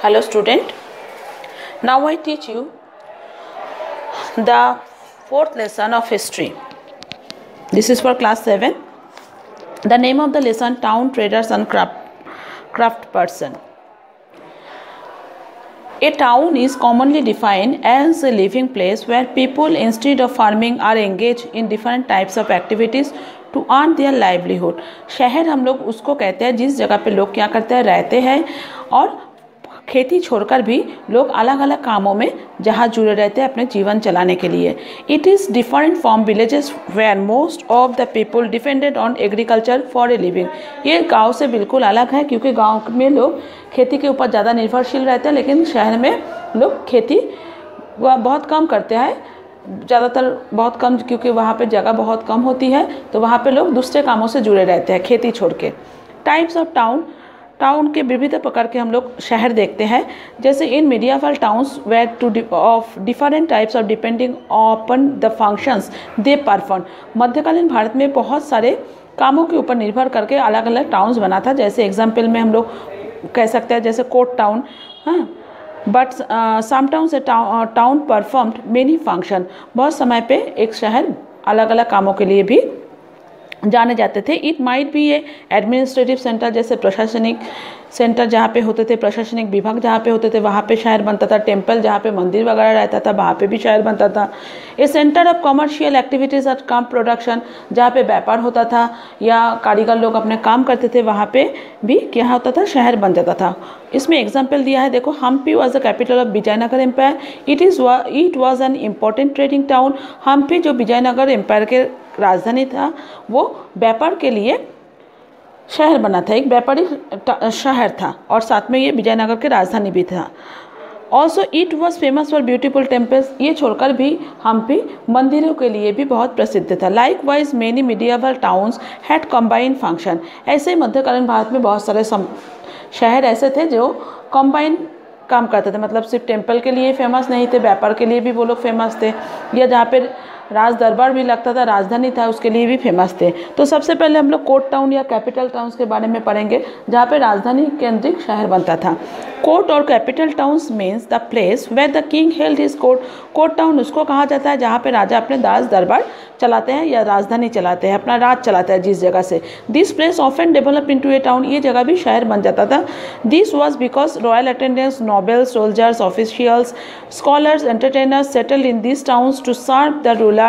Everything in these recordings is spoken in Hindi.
Hello student, now I teach you the fourth lesson of history. This is for class 7. The name of the lesson, Town Traders and Craft Person. A town is commonly defined as a living place where people instead of farming are engaged in different types of activities to earn their livelihood. शहर हम लोग उसको कहते हैं जिस जगह पे लोग क्या करते हैं, रहते हैं और खेती छोड़कर भी लोग अलग अलग कामों में जहाँ जुड़े रहते हैं अपने जीवन चलाने के लिए. It is different from villages where most of the people depended on agriculture for a living. ये गांव से बिल्कुल अलग है क्योंकि गांव में लोग खेती के ऊपर ज़्यादा निर्भरशील रहते हैं, लेकिन शहर में लोग खेती बहुत कम करते हैं, ज़्यादातर बहुत कम, क्योंकि वहाँ पे जगह बहुत कम होती है तो वहाँ पे लोग दूसरे कामों से जुड़े रहते हैं खेती छोड़ के. टाइप्स ऑफ टाउन के विविध प्रकार के हम लोग शहर देखते हैं. जैसे in medieval towns where two of different types of depending on the functions they perform. मध्यकालीन भारत में बहुत सारे कामों के ऊपर निर्भर करके अलग अलग टाउन्स बना था. जैसे एग्जाम्पल में हम लोग कह सकते हैं जैसे कोट टाउन, हाँ, but some towns town performed many function. बहुत समय पे एक शहर अलग अलग कामों के लिए भी जाने जाते थे. It might be A administrative centre, जैसे प्रशासनिक सेंटर जहाँ पे होते थे, प्रशासनिक विभाग जहाँ पे होते थे वहाँ पे शहर बनता था. टेम्पल जहाँ पे मंदिर वगैरह रहता था वहाँ पे भी शहर बनता था. A centre of commercial activities at cum production, जहाँ पे व्यापार होता था या कारीगर लोग अपने काम करते थे वहाँ पे भी क्या होता था, शहर बन जाता था. इसमें एग्जाम्पल दिया है, देखो, Hampi was the capital of Vijayanagar empire. It was an important trading town. Hampi जो विजयनगर एम्पायर के राजधानी था वो व्यापार के लिए शहर बना था, एक व्यापारी शहर था और साथ में ये विजयनगर की राजधानी भी था. Also it was famous for beautiful temples. ये छोड़कर भी हम्पी मंदिरों के लिए भी बहुत प्रसिद्ध था. Like wise many मीडियावल towns had combined function. ऐसे ही मध्यकालीन भारत में बहुत सारे शहर ऐसे थे जो कम्बाइन काम करते थे, मतलब सिर्फ टेम्पल के लिए फेमस नहीं थे, व्यापार के लिए भी वो लोग फेमस थे, या जहाँ पे राज दरबार भी लगता था, राजधानी था, उसके लिए भी फेमस थे. तो सबसे पहले हम लोग कोर्ट टाउन या कैपिटल टाउन्स के बारे में पढ़ेंगे जहाँ पे राजधानी केंद्रित शहर बनता था. कोर्ट और capital towns means the place where the king held his court. Court town उसको कहा जाता है जहाँ पे राजा अपने राज दरबार चलाते हैं या राजधानी चलाते हैं, अपना राज चलाता है जिस जगह से. This place often develop into a town. ये जगह भी शहर बन जाता था. This was because royal attendants, nobles, soldiers, officials, scholars, entertainers settled in this towns to serve the ruler.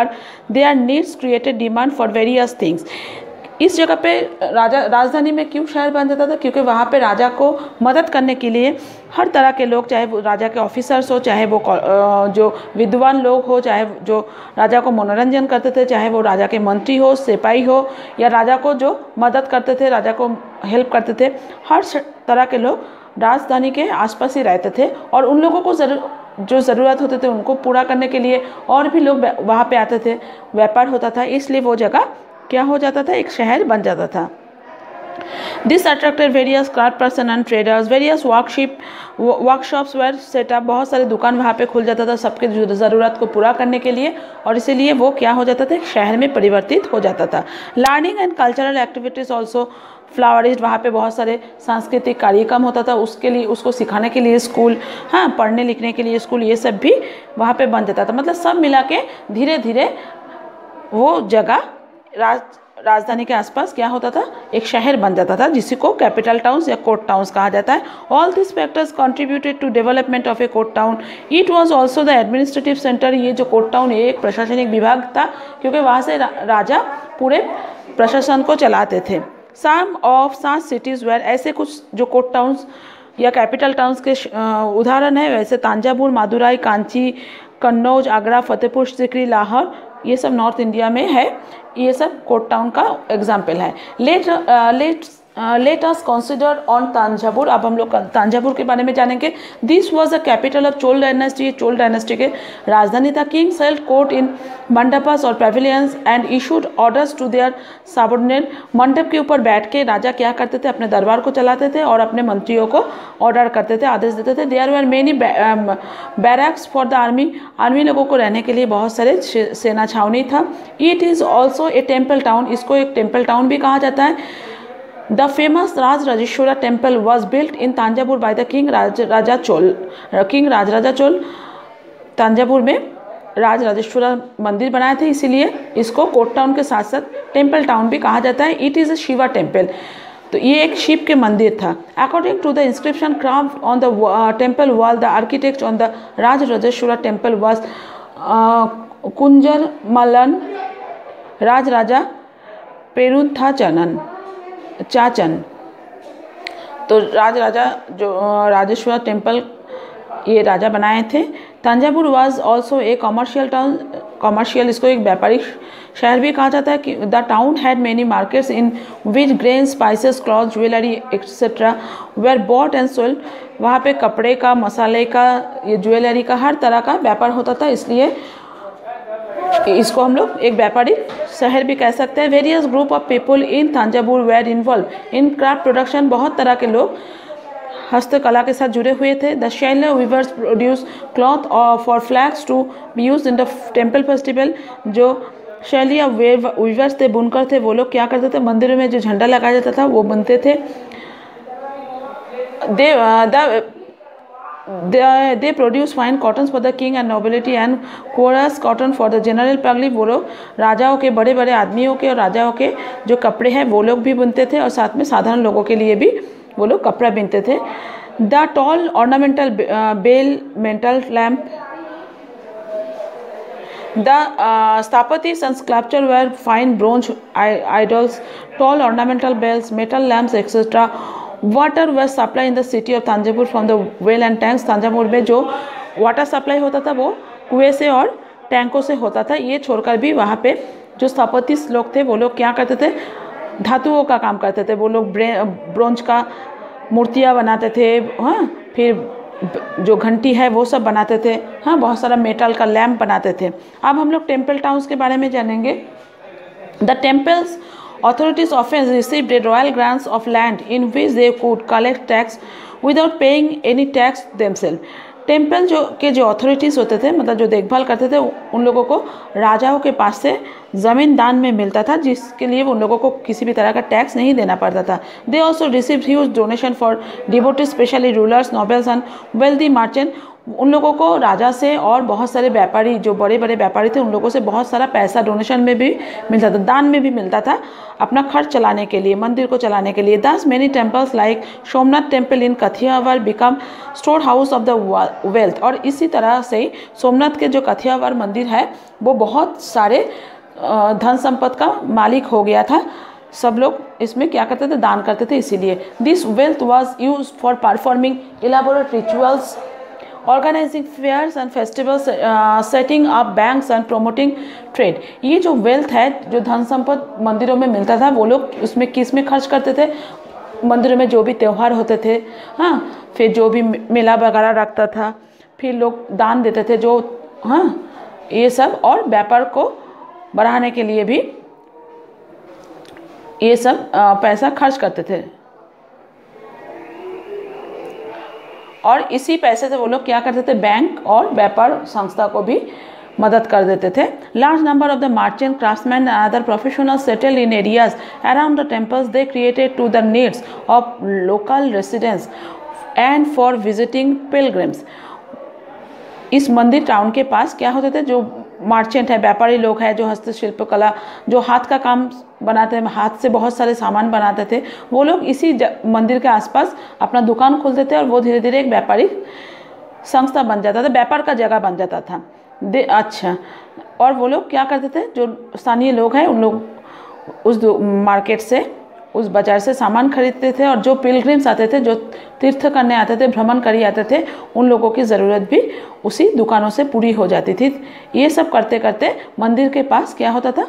Their needs created demand for various things. इस जगह पे राजधानी में क्यों शहर बन जाता था, क्योंकि वहाँ पे राजा को मदद करने के लिए हर तरह के लोग, चाहे वो राजा के ऑफिसर्स हो, चाहे वो जो विद्वान लोग हो, चाहे जो राजा को मनोरंजन करते थे, चाहे वो राजा के मंत्री हो, सिपाही हो, या राजा को जो मदद करते थे, राजा को हेल्प करते थे, हर तरह के लोग राजधानी के आसपास ही रहते थे. और उन लोगों को जो ज़रूरत होते थे उनको पूरा करने के लिए और भी लोग वहाँ पे आते थे, व्यापार होता था, इसलिए वो जगह क्या हो जाता था, एक शहर बन जाता था. This attracted various craft person and traders. Various workshops were set up. बहुत सारे दुकान वहाँ पे खुल जाता था सबके ज़रूरत को पूरा करने के लिए, और इसीलिए वो क्या हो जाता था, एक शहर में परिवर्तित हो जाता था. Learning and cultural activities also flourish. वहाँ पे बहुत सारे सांस्कृतिक कार्यक्रम होता था, उसके लिए उसको सिखाने के लिए स्कूल, हाँ, पढ़ने लिखने के लिए स्कूल, ये सब भी वहाँ पे बन जाता था. मतलब सब मिला के धीरे धीरे वो जगह राजधानी के आसपास क्या होता था, एक शहर बन जाता था, जिसी को कैपिटल टाउन्स या कोर्ट टाउन्स कहा जाता है. All this factors contributed to development of a court town. It was also the administrative centre. ये जो कोर्ट टाउन एक प्रशासनिक विभाग था, क्योंकि वहाँ से राजा पूरे प्रशासन को चलाते थे. सम ऑफ सच सिटीज़ वेयर, ऐसे कुछ जो कोर्ट टाउन्स या कैपिटल टाउन्स के उदाहरण है, वैसे तांजावुर, मादुराई, कांची, कन्नौज, आगरा, फतेहपुर सीकरी, लाहौर, ये सब नॉर्थ इंडिया में है. ये सब कोर्ट टाउन का एग्जाम्पल है. Let us consider on Thanjavur. अब हम लोग तांजावुर के बारे में जानेंगे. This was the capital of Chola dynasty. Chola dynasty के राजधानी था. Kings held court in mandapas और pavilions and issued orders to their subordinate. मंडप के ऊपर बैठ के राजा क्या करते थे, अपने दरबार को चलाते थे और अपने मंत्रियों को ऑर्डर करते थे, आदेश देते थे. There were many barracks for the army. Army लोगों को रहने के लिए बहुत सारे सेना छावनी था. It is also a temple town. इसको एक टेम्पल टाउन भी कहा जाता है. The famous Rajarajeshwara temple was built in Thanjavur by the king Rajaraja Chola. Thanjavur में राजराजेश्वरा मंदिर बनाए थे, इसीलिए इसको कोर्ट टाउन के साथ साथ टेम्पल टाउन भी कहा जाता है। It is a Shiva temple, तो ये एक शिव के मंदिर था। According to the inscription carved on the temple wall, the architect on the Rajarajeshwara temple was Kunjara Mallan Rajaraja Perunthachan Chachan. तो राजराजा जो राजेश्वर टेम्पल ये राजा बनाए थे। Thanjavur was also a commercial town, commercial इसको एक व्यापारिक शहर भी कहा जाता है। कि the town had many markets in which grain, spices, cloth, jewellery etcetera were bought and sold. वहाँ पे कपड़े का, मसाले का, ये ज्वेलरी का, हर तरह का व्यापार होता था, इसलिए इसको हम लोग एक व्यापारिक शहर भी कह सकते हैं। Various group of people in Thanjavur were involve in craft production, बहुत तरह के लोग हस्तकला के साथ जुड़े हुए थे। The Saliyar weavers produce cloth for flags to be use in the temple festival. जो शैलिया वीवर्स थे, बुनकर थे, वो लोग क्या करते थे, मंदिरों में जो झंडा लगाया जाता था वो बनते थे। They produce fine cottons for the king and nobility and coarse cotton for the general public। वो लोग राजाओं के, बड़े बड़े आदमियों के और राजाओं के जो कपड़े हैं वो लोग भी बुनते थे, और साथ में साधारण लोगों के लिए भी वो लोग कपड़ा बुनते थे। The tall ornamental bell metal lamp, the stapati and sculpture were fine bronze idols, tall ornamental bells, metal lamps, etc. Water was supplied in the city of Tanjavur from the well and tanks। Thanjavur में जो वाटर सप्लाई होता था वो कुएं से और टैंकों से होता था। ये छोड़कर भी वहाँ पे जो स्थापति लोग थे वो लोग क्या करते थे, धातुओं का काम करते थे। वो लोग ब्रोंज का मूर्तियाँ बनाते थे, हाँ, फिर जो घंटी है वो सब बनाते थे, हाँ, बहुत सारा मेटल का लैम्प बनाते थे। अब हम लोग टेम्पल टाउन्स के बारे में जानेंगे। The temples authorities often received royal grants of land in which they could collect tax without paying any tax themselves। Temple जो अथॉरिटीज़ होते थे, मतलब जो देखभाल करते थे, उन लोगों को राजाओं के पास से ज़मीन दान में मिलता था, जिसके लिए उन लोगों को किसी भी तरह का टैक्स नहीं देना पड़ता था। They also received huge donation for devotees, specially rulers, nobles and wealthy merchant. उन लोगों को राजा से और बहुत सारे व्यापारी, जो बड़े बड़े व्यापारी थे, उन लोगों से बहुत सारा पैसा डोनेशन में भी मिलता था, दान में भी मिलता था, अपना खर्च चलाने के लिए, मंदिर को चलाने के लिए। Thus many temples like Somnath temple in Kathiawar become store house of the wealth. और इसी तरह से ही सोमनाथ के जो कथियावार मंदिर है वो बहुत सारे धन संपत्ति का मालिक हो गया था। सब लोग इसमें क्या करते थे, दान करते थे, इसीलिए। This wealth was use for performing elaborate rituals, organizing fairs and festivals, setting up banks and promoting trade. ये जो वेल्थ है, जो धन संपत्ति मंदिरों में मिलता था, वो लोग उसमें किस में खर्च करते थे, मंदिरों में जो भी त्यौहार होते थे, हाँ, फिर जो भी मेला वगैरह रखता था, फिर लोग दान देते थे, जो, हाँ, ये सब, और व्यापार को बढ़ाने के लिए भी ये सब पैसा खर्च करते थे। और इसी पैसे से वो लोग क्या करते थे, बैंक और व्यापार संस्था को भी मदद कर देते थे। Large number of the merchant, craftsman and other professionals settle in areas around the temples. They created to the needs of local residents and for visiting pilgrims. इस मंदिर टाउन के पास क्या होते थे, जो मर्चेंट है, व्यापारी लोग हैं, जो हस्तशिल्प कला, जो हाथ का काम बनाते हैं, हाथ से बहुत सारे सामान बनाते थे, वो लोग इसी मंदिर के आसपास अपना दुकान खोलते थे, और वो धीरे धीरे एक व्यापारिक संस्था बन जाता था, व्यापार का जगह बन जाता था। अच्छा, और वो लोग क्या करते थे, जो स्थानीय लोग हैं, उन लोग उस मार्केट से, उस बाजार से सामान खरीदते थे, और जो पिलग्रिम्स आते थे, जो तीर्थ करने आते थे, भ्रमण करी आते थे, उन लोगों की ज़रूरत भी उसी दुकानों से पूरी हो जाती थी। ये सब करते करते मंदिर के पास क्या होता था,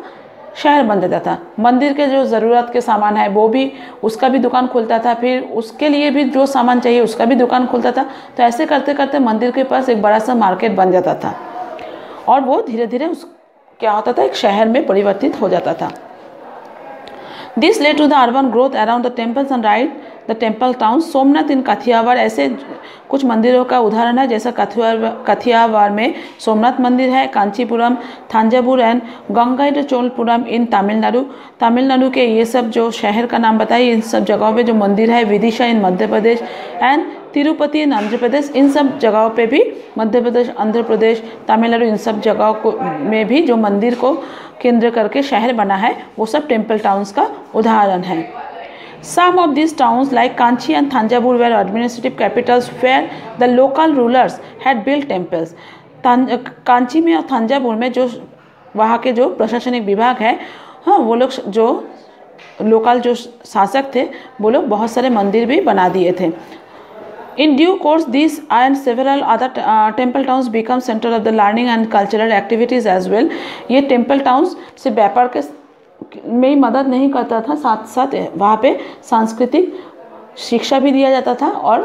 शहर बन जाता था। मंदिर के जो ज़रूरत के सामान है वो भी, उसका भी दुकान खुलता था, फिर उसके लिए भी जो सामान चाहिए उसका भी दुकान खुलता था। तो ऐसे करते करते मंदिर के पास एक बड़ा सा मार्केट बन जाता था, और वो धीरे धीरे उस क्या होता था, एक शहर में परिवर्तित हो जाता था। This led to the urban growth around the temples and right the temple town. Somnath in Kathiawad ऐसे कुछ मंदिरों का उदाहरण है, जैसा काथियावाड़ में सोमनाथ मंदिर है, कांचीपुरम, थांजावुर एंड गंगाईकोंडलपुरम इन तमिलनाडु के ये सब जो शहर का नाम बताइए, इन सब जगहों पे जो मंदिर है, विदिशा इन मध्य प्रदेश एंड तिरुपति इन आंध्र प्रदेश, इन सब जगहों पे भी मध्य प्रदेश, आंध्र प्रदेश, तमिलनाडु इन सब जगहों को में भी जो मंदिर को केंद्र करके शहर बना है वो सब टेम्पल टाउन्स का उदाहरण है। Some of these towns like Kanchi and Thanjavur were administrative capitals where the local rulers had built temples. Kanchi में और थांजावुर में जो वहाँ के जो प्रशासनिक विभाग है, हाँ, वो लोग जो लोकल जो शासक थे वो लोग बहुत सारे मंदिर भी बना दिए थे। In due course, these and several other temple towns become center of the learning and cultural activities as well. ये temple towns से व्यापार के में ही मदद नहीं करता था, साथ साथ वहाँ पे सांस्कृतिक शिक्षा भी दिया जाता था और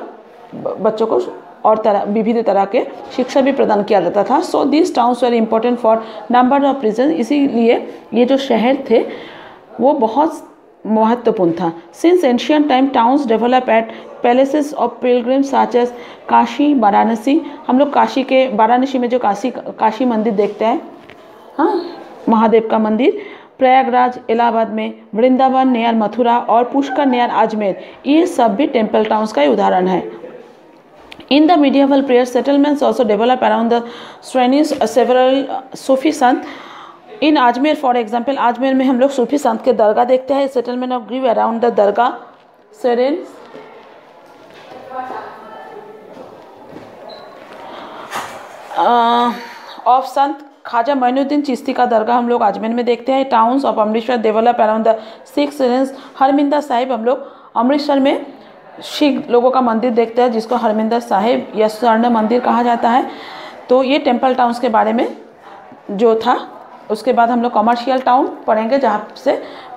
बच्चों को और विविध तरह के शिक्षा भी प्रदान किया जाता था। So this towns were important for number of reason. इसीलिए ये जो शहर थे वो बहुत महत्वपूर्ण था। Since ancient time towns develop at palaces of pilgrims such as Kashi, Varanasi. हम लोग काशी के वाराणसी में जो काशी मंदिर देखते हैं, हाँ, महादेव का मंदिर, प्रयागराज इलाहाबाद में, वृंदावन नियर मथुरा और पुष्कर नियर अजमेर, ये सब भी टेम्पल टाउन्स का ही उदाहरण है। In the medieval period settlements also develop around the shrines several Sufi sant. In Ajmer for example, Ajmer में हम लोग सूफी संत के दरगाह देखते हैं। Settlement of grew around the dargah shrine of sant Khwaja Moinuddin Chishti का दरगाह हम लोग अजमेर में देखते हैं। Towns of Amritsar develop around the Sikh shrines. Harmandir Sahib, हम लोग अमृतसर में सिख लोगों का मंदिर देखते हैं जिसको हरमिंदर साहिब या स्वर्ण मंदिर कहा जाता है। तो ये टेम्पल टाउन्स के बारे में जो था। उसके बाद हम लोग कमर्शियल टाउन पढ़ेंगे जहाँ से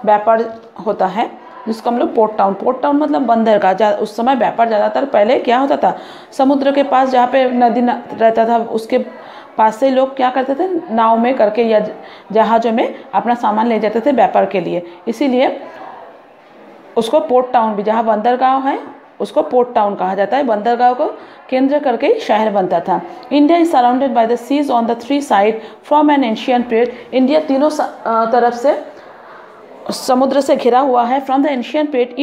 व्यापार होता है, जिसको हम लोग पोर्ट टाउन मतलब बंदरगाह। उस समय व्यापार ज़्यादातर पहले क्या होता था, समुद्र के पास जहाँ पे नदी रहता था उसके पास से लोग क्या करते थे, नाव में करके या जहाज़ों में अपना सामान ले जाते थे व्यापार के लिए। इसीलिए उसको पोर्ट टाउन भी, जहाँ बंदरगाह है उसको पोर्ट टाउन कहा जाता है। बंदरगाह को केंद्र करके शहर बनता था। India is surrounded by the seas on the three side from an ancient period. India तीनों तरफ से समुद्र से घिरा हुआ है। From the ancient period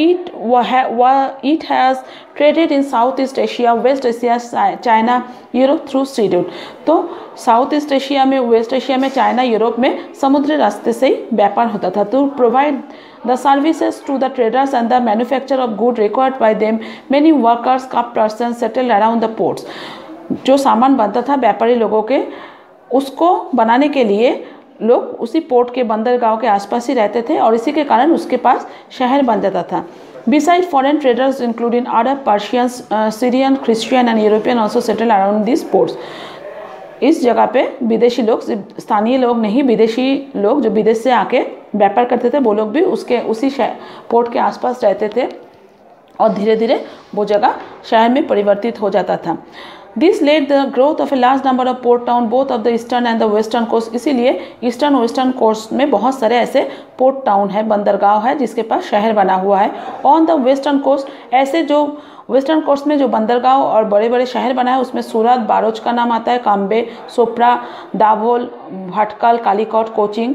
it has traded in south east Asia, west Asia, China, Europe through sea route. तो साउथ ईस्ट एशिया में, वेस्ट एशिया में, चाइना, यूरोप में समुद्री रास्ते से ही व्यापार होता था। To provide the services to the traders and the manufacture of goods required by them, many workers, craftsmen settled around the ports। जो सामान बनता था व्यापारी लोगों के, उसको बनाने के लिए लोग उसी पोर्ट के बंदरगाह के आसपास ही रहते थे और इसी के कारण उसके पास शहर बन जाता था। Besides foreign traders including Arab, Persians, Syrian, Christian and European also settled around these ports। इस जगह पे विदेशी लोग, स्थानीय लोग नहीं, विदेशी लोग जो विदेश से आके व्यापार करते थे वो लोग भी उसी पोर्ट के आसपास रहते थे और धीरे धीरे वो जगह शहर में परिवर्तित हो जाता था। This led the growth of a large number of port town both of the eastern and the western coast. इसीलिए ईस्टर्न वेस्टर्न कोस्ट में बहुत सारे ऐसे पोर्ट टाउन है, बंदरगाह है जिसके पास शहर बना हुआ है। ऑन द वेस्टर्न कोस्ट, ऐसे जो वेस्टर्न कोस्ट में जो बंदरगाह और बड़े बड़े शहर बना है उसमें सूरत, बारोच का नाम आता है, काम्बे, सोप्रा, दाभोल, भटकल, कालीकोट, कोचिंग,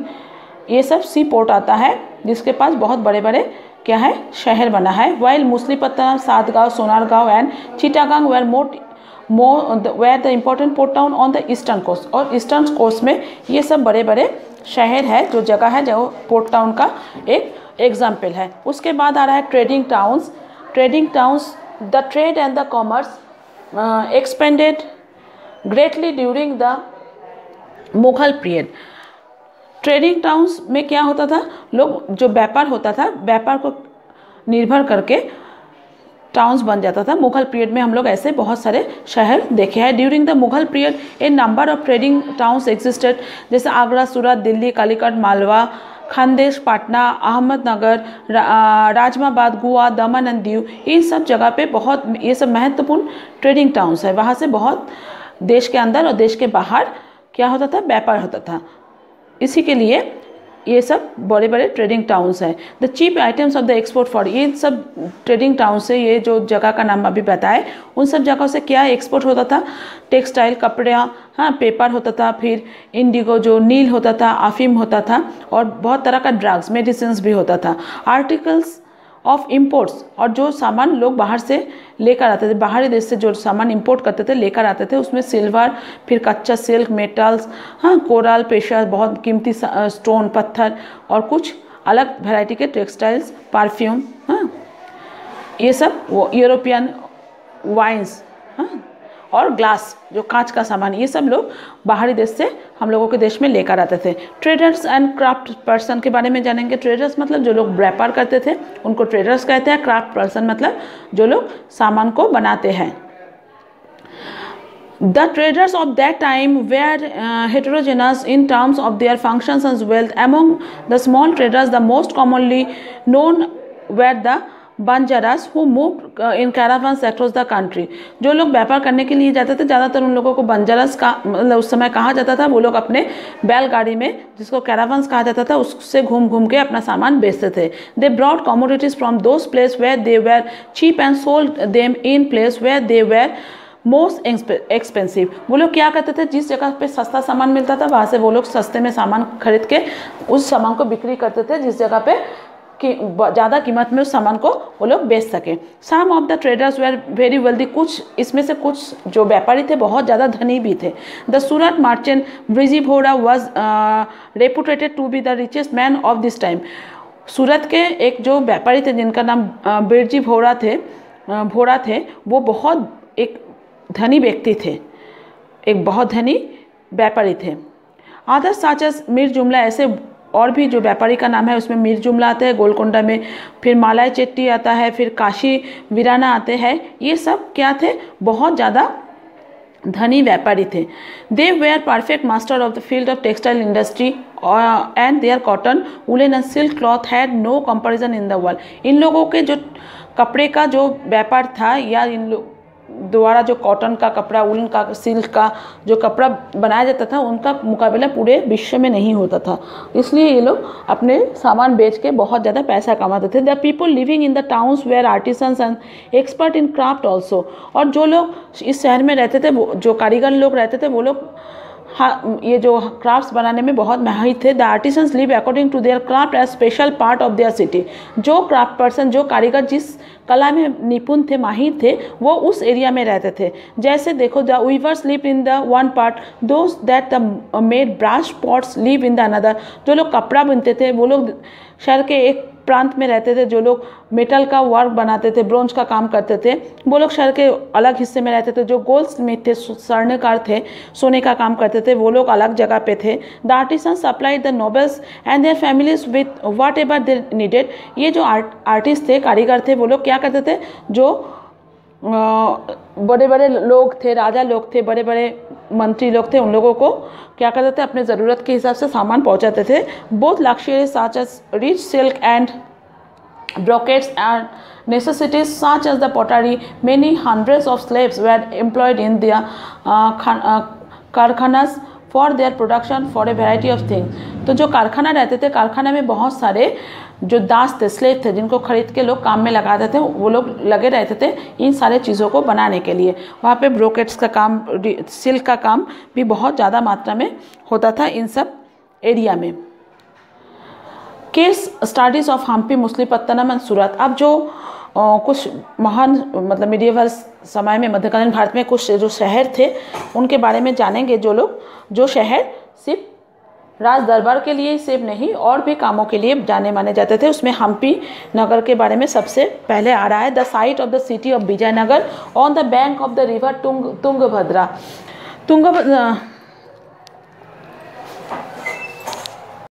ये सब सी पोर्ट आता है जिसके पास बहुत बड़े बड़े क्या है, शहर बना है। While Masulipatnam, Satgaon, Sonargaon and Chittagong were the important port town on the eastern coast. और ईस्टर्न कोस्ट में ये सब बड़े बड़े शहर है, जो जगह है जो पोर्ट टाउन का एक एग्जाम्पल है। उसके बाद आ रहा है trading towns. Trading towns, the trade and the commerce expanded greatly during the Mughal period. Trading towns में क्या होता था, लोग जो व्यापार होता था, व्यापार को निर्भर करके टाउन्स बन जाता था। मुगल पीरियड में हम लोग ऐसे बहुत सारे शहर देखे हैं। During the Mughal period A number of trading towns existed, जैसे आगरा, सूरत, दिल्ली, कालीकट, मालवा, खानदेश, पटना, अहमदनगर, राजमाबाद, गोवा, दमन एंड दीव, इन सब जगह पे बहुत ये सब महत्वपूर्ण ट्रेडिंग टाउन्स है। वहाँ से बहुत देश के अंदर और देश के बाहर क्या होता था, व्यापार होता था। इसी के लिए ये सब बड़े बड़े ट्रेडिंग टाउन्स हैं। The cheap items of the export for, ये सब ट्रेडिंग टाउन से, ये जो जगह का नाम अभी बताए, उन सब जगहों से क्या एक्सपोर्ट होता था? टेक्सटाइल, कपड़ा, हाँ, पेपर होता था, फिर इंडिगो जो नील होता था, अफीम होता था, और बहुत तरह का ड्रग्स, मेडिसिन भी होता था। आर्टिकल्स ऑफ इम्पोर्ट्स, और जो सामान लोग बाहर से लेकर आते थे, बाहरी देश से जो सामान इंपोर्ट करते थे, लेकर आते थे, उसमें सिल्वर, फिर कच्चा सिल्क, मेटल्स, हाँ, कोरल, प्रेशर, बहुत कीमती स्टोन, पत्थर, और कुछ अलग वैरायटी के टेक्सटाइल्स, परफ्यूम, हाँ, ये सब वो यूरोपियन वाइन्स, हाँ, और ग्लास, जो कांच का सामान, ये सब लोग बाहरी देश से हम लोगों के देश में लेकर आते थे। ट्रेडर्स एंड क्राफ्ट पर्सन के बारे में जानेंगे। ट्रेडर्स मतलब जो लोग व्यापार करते थे, उनको ट्रेडर्स कहते हैं। क्राफ्ट पर्सन मतलब जो लोग सामान को बनाते हैं। The traders of that time were heterogeneous in terms of their functions and wealth. Among the small traders, the most commonly known were the Banjaras who moved in caravans across the country. जो लोग व्यापार करने के लिए जाते थे, ज़्यादातर उन लोगों को बंजारास का मतलब उस समय कहा जाता था। वो लोग अपने बैलगाड़ी में, जिसको कैरावंस कहा जाता था, उससे घूम घूम के अपना सामान बेचते थे। They brought commodities from those place where they were cheap and sold them in place where they were most expensive. वो लोग क्या करते थे? जिस जगह पे सस्ता सामान मिलता था, वहाँ से वो लोग सस्ते में सामान खरीद के उस सामान को बिक्री करते थे, जिस जगह पे कि ज़्यादा कीमत में उस सामान को वो लोग बेच सकें। Some of the traders were very wealthy, कुछ इसमें से कुछ जो व्यापारी थे बहुत ज़्यादा धनी भी थे। The Surat merchant Virji Vora was reputed to be the richest man of this time. Surat के एक जो व्यापारी थे जिनका नाम बिरजी भोरा थे, वो बहुत एक धनी व्यक्ति थे, एक बहुत धनी व्यापारी थे। अदर्स सच एज मीर जुमला, ऐसे और भी जो व्यापारी का नाम है उसमें मीर जुमला आता है गोलकोंडा में, फिर मालाई चेट्टी आता है, फिर काशी वीराना आते हैं। ये सब क्या थे? बहुत ज़्यादा धनी व्यापारी थे। They were perfect master of the field of textile industry and their cotton, woollen and silk cloth had no comparison in the world. इन लोगों के जो कपड़े का जो व्यापार था, या इन लोग द्वारा जो कॉटन का कपड़ा, उलन का, सिल्क का जो कपड़ा बनाया जाता था, उनका मुकाबला पूरे विश्व में नहीं होता था। इसलिए ये लोग अपने सामान बेच के बहुत ज़्यादा पैसा कमाते थे। The people living in the towns were artisans and expert in craft also, और जो लोग इस शहर में रहते थे, वो जो कारीगर लोग रहते थे, वो लोग हाँ, ये जो क्राफ्ट्स बनाने में बहुत माहिर थे। The artisans live according to their craft as special part of their city. जो क्राफ्ट पर्सन, जो कारीगर जिस कला में निपुण थे, माहिर थे, वो उस एरिया में रहते थे। जैसे देखो, the weavers live in the one part, those that the made brass pots live in the another. जो लोग कपड़ा बुनते थे वो लोग शहर के एक प्रांत में रहते थे। जो लोग मेटल का वर्क बनाते थे, ब्रोंज का काम करते थे, वो लोग शहर के अलग हिस्से में रहते थे। जो गोल्ड स्मिथ थे, स्वर्णकार थे, सोने का काम करते थे, वो लोग अलग जगह पे थे। The artisan supplied the nobles and their families with what ever they needed. ये जो आर्टिस्ट थे, कारीगर थे, वो लोग क्या करते थे? जो बड़े बड़े लोग थे, राजा लोग थे, बड़े बड़े मंत्री लोग थे, उन लोगों को क्या करते थे? अपने ज़रूरत के हिसाब से सामान पहुंचाते थे। Both luxuries such as rich silk and brocades and necessities such as the pottery, many hundreds of slaves were employed in their कारखानास for their production for a variety of things। तो जो कारखाना रहते थे, कारखाना में बहुत सारे जो दास थे, स्लेव थे, जिनको खरीद के लोग काम में लगाते थे, वो लोग लगे रहते थे इन सारे चीज़ों को बनाने के लिए। वहाँ पे ब्रोकेट्स का काम, सिल्क का काम भी बहुत ज़्यादा मात्रा में होता था इन सब एरिया में। Case studies of Hampi, Masulipatnam and Surat. अब जो कुछ महान मतलब मीडिएवल समय में, मध्यकालीन भारत में कुछ जो शहर थे, उनके बारे में जानेंगे। जो शहर सिर्फ राज दरबार के लिए सिर्फ नहीं, और भी कामों के लिए जाने माने जाते थे। उसमें हम्पी नगर के बारे में सबसे पहले आ रहा है। The site of the city of Vijayanagar on the bank of the river Tungabhadra.